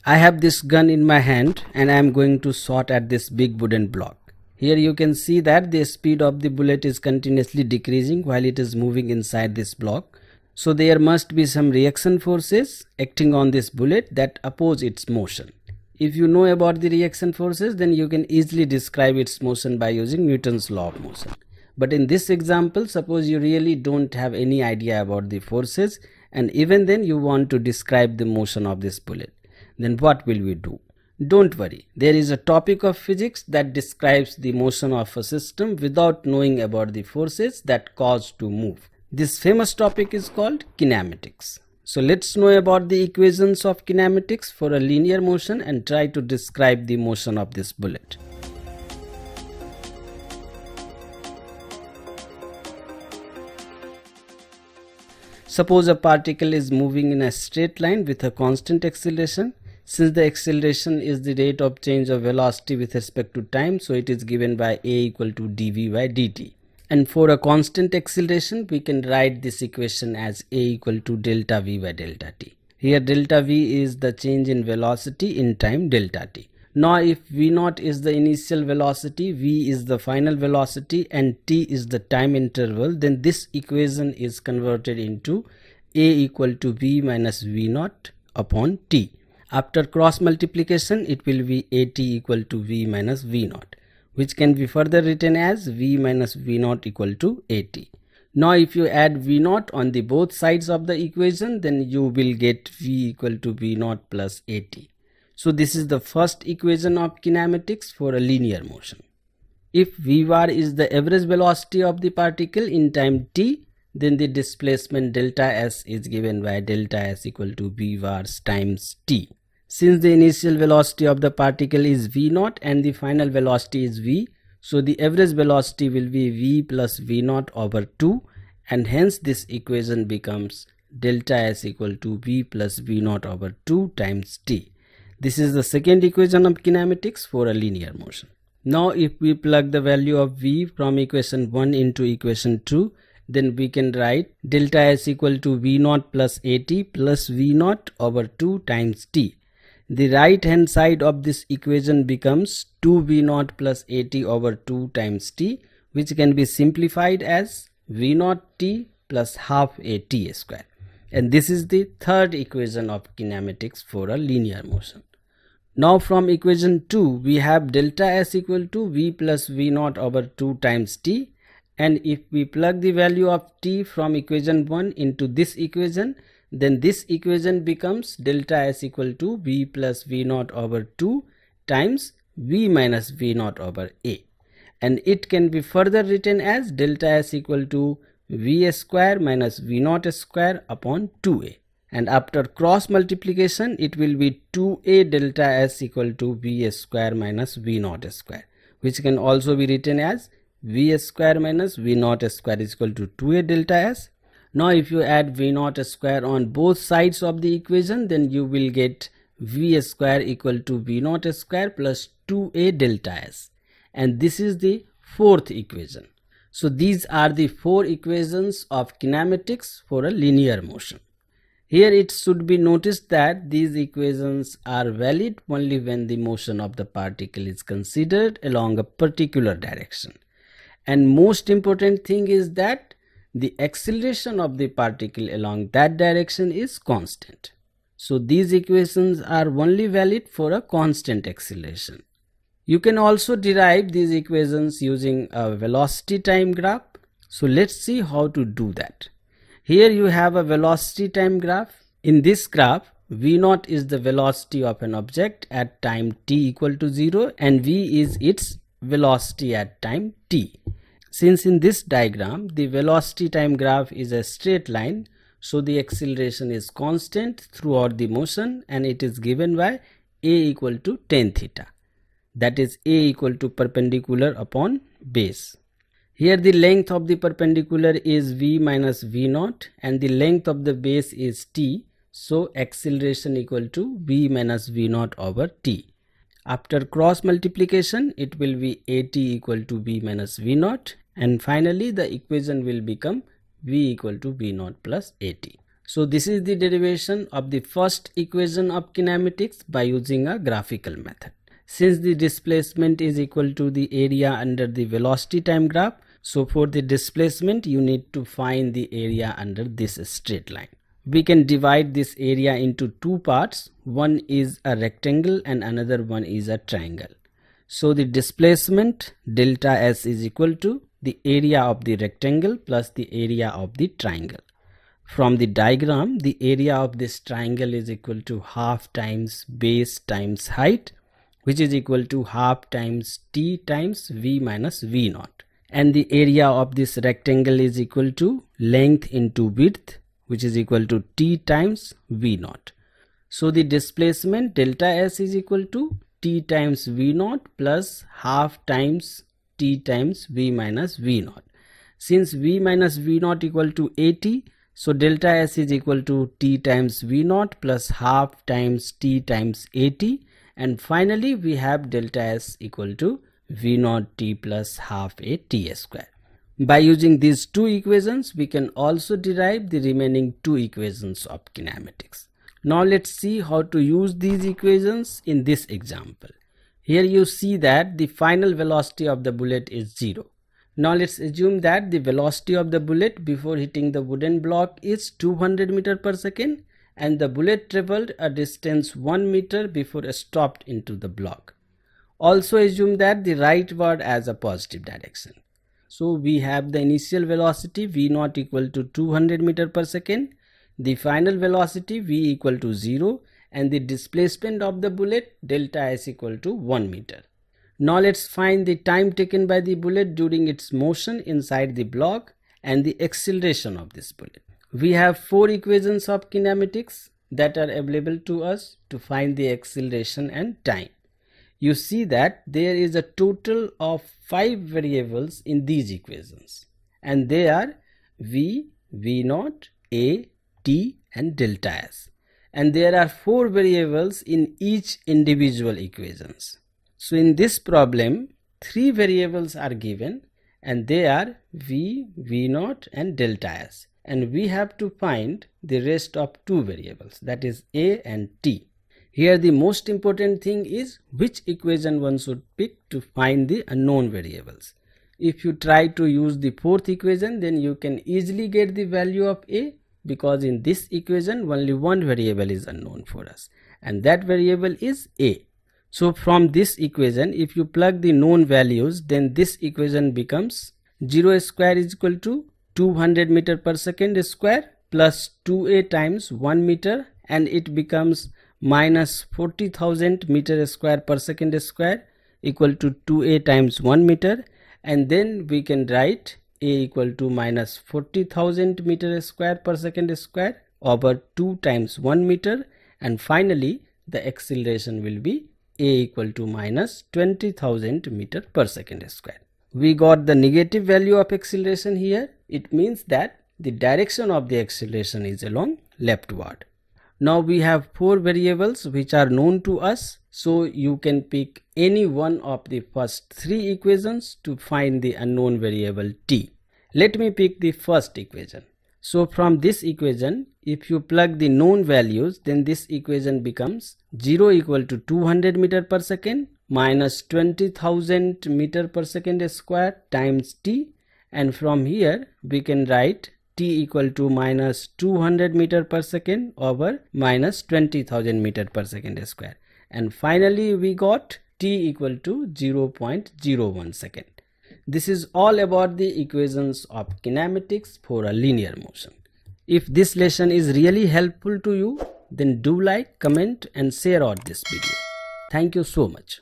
I have this gun in my hand and I am going to shot at this big wooden block. Here you can see that the speed of the bullet is continuously decreasing while it is moving inside this block. So there must be some reaction forces acting on this bullet that oppose its motion. If you know about the reaction forces, then you can easily describe its motion by using Newton's law of motion. But in this example, suppose you really don't have any idea about the forces, and even then you want to describe the motion of this bullet. Then what will we do? Don't worry, there is a topic of physics that describes the motion of a system without knowing about the forces that cause to move. This famous topic is called kinematics. So let's know about the equations of kinematics for a linear motion and try to describe the motion of this bullet. Suppose a particle is moving in a straight line with a constant acceleration. Since the acceleration is the rate of change of velocity with respect to time, so it is given by a equal to dv by dt. And for a constant acceleration, we can write this equation as a equal to delta v by delta t. Here delta v is the change in velocity in time delta t. Now if v0 is the initial velocity, v is the final velocity and t is the time interval, then this equation is converted into a equal to v minus v0 upon t. After cross multiplication, it will be at equal to v minus v0, which can be further written as v minus v0 equal to at. Now if you add v0 on the both sides of the equation, then you will get v equal to v0 plus at. So this is the first equation of kinematics for a linear motion. If v bar is the average velocity of the particle in time t, then the displacement delta s is given by delta s equal to v bars times t. Since the initial velocity of the particle is v0 and the final velocity is v, so the average velocity will be v plus v0 over 2, and hence this equation becomes delta s equal to v plus v0 over 2 times t. This is the second equation of kinematics for a linear motion. Now if we plug the value of v from equation 1 into equation 2, then we can write delta s equal to v0 plus at plus v0 over 2 times t. The right hand side of this equation becomes 2v0 plus at over 2 times t, which can be simplified as v0 t plus half at square. And this is the third equation of kinematics for a linear motion. Now from equation 2, we have delta s equal to v plus v0 over 2 times t. And if we plug the value of t from equation 1 into this equation, then this equation becomes delta s equal to v plus v0 over 2 times v minus v0 over a. And it can be further written as delta s equal to v square minus v0 square upon 2a. And after cross multiplication, it will be 2a delta s equal to v square minus v0 square, which can also be written as v square minus v0 square is equal to 2a delta s. Now if you add v0 square on both sides of the equation, then you will get v square equal to v0 square plus 2a delta s. And this is the fourth equation. So these are the four equations of kinematics for a linear motion. Here it should be noticed that these equations are valid only when the motion of the particle is considered along a particular direction. And most important thing is that the acceleration of the particle along that direction is constant. So these equations are only valid for a constant acceleration. You can also derive these equations using a velocity time graph. So let's see how to do that. Here you have a velocity time graph. In this graph, v0 is the velocity of an object at time t equal to 0 and v is its velocity at time t. Since in this diagram the velocity time graph is a straight line, so the acceleration is constant throughout the motion and it is given by a equal to tan theta. That is a equal to perpendicular upon base. Here the length of the perpendicular is v minus v0 and the length of the base is t, so acceleration equal to v minus v0 over t. After cross multiplication, it will be at equal to v minus v0, and finally the equation will become v equal to v0 plus at. So this is the derivation of the first equation of kinematics by using a graphical method. Since the displacement is equal to the area under the velocity time graph, so for the displacement you need to find the area under this straight line. We can divide this area into two parts. One is a rectangle and another one is a triangle. So the displacement delta S is equal to the area of the rectangle plus the area of the triangle. From the diagram, the area of this triangle is equal to half times base times height, which is equal to half times t times v minus v naught. And the area of this rectangle is equal to length into width, which is equal to t times v naught. So the displacement delta S is equal to t times v naught plus half times t times v minus v naught. Since v minus v naught equal to 80, so delta S is equal to t times v naught plus half times t times 80, and finally we have delta S equal to v naught t plus half a t square. By using these two equations, we can also derive the remaining two equations of kinematics. Now let's see how to use these equations in this example. Here you see that the final velocity of the bullet is 0. Now let's assume that the velocity of the bullet before hitting the wooden block is 200 meters per second and the bullet traveled a distance 1 meter before it stopped into the block. Also assume that the rightward as a positive direction. So we have the initial velocity v naught equal to 200 meters per second, the final velocity v equal to 0, and the displacement of the bullet delta S equal to 1 meter. Now let's find the time taken by the bullet during its motion inside the block and the acceleration of this bullet. We have four equations of kinematics that are available to us to find the acceleration and time. You see that there is a total of 5 variables in these equations, and they are v, v naught, a, t and delta S. And there are 4 variables in each individual equations. So in this problem, 3 variables are given and they are v, v naught and delta S. And we have to find the rest of 2 variables, that is a and t. Here the most important thing is which equation one should pick to find the unknown variables. If you try to use the fourth equation, then you can easily get the value of a, because in this equation only one variable is unknown for us and that variable is a. So from this equation, if you plug the known values, then this equation becomes 0 square is equal to 200 meter per second square plus 2a times 1 meter, and it becomes minus 40,000 meter square per second square equal to 2a times 1 meter, and then we can write a equal to minus 40,000 meter square per second square over 2 times 1 meter, and finally the acceleration will be a equal to minus 20,000 meter per second square. We got the negative value of acceleration here. It means that the direction of the acceleration is along leftward. Now we have 4 variables which are known to us, so you can pick any one of the first 3 equations to find the unknown variable t. Let me pick the first equation. So from this equation, if you plug the known values, then this equation becomes 0 equal to 200 meter per second minus 20,000 meter per second square times t, and from here we can write t equal to minus 200 meter per second over minus 20,000 meter per second square, and finally we got t equal to 0.01 second. This is all about the equations of kinematics for a linear motion. If this lesson is really helpful to you, then do like, comment and share out this video. Thank you so much.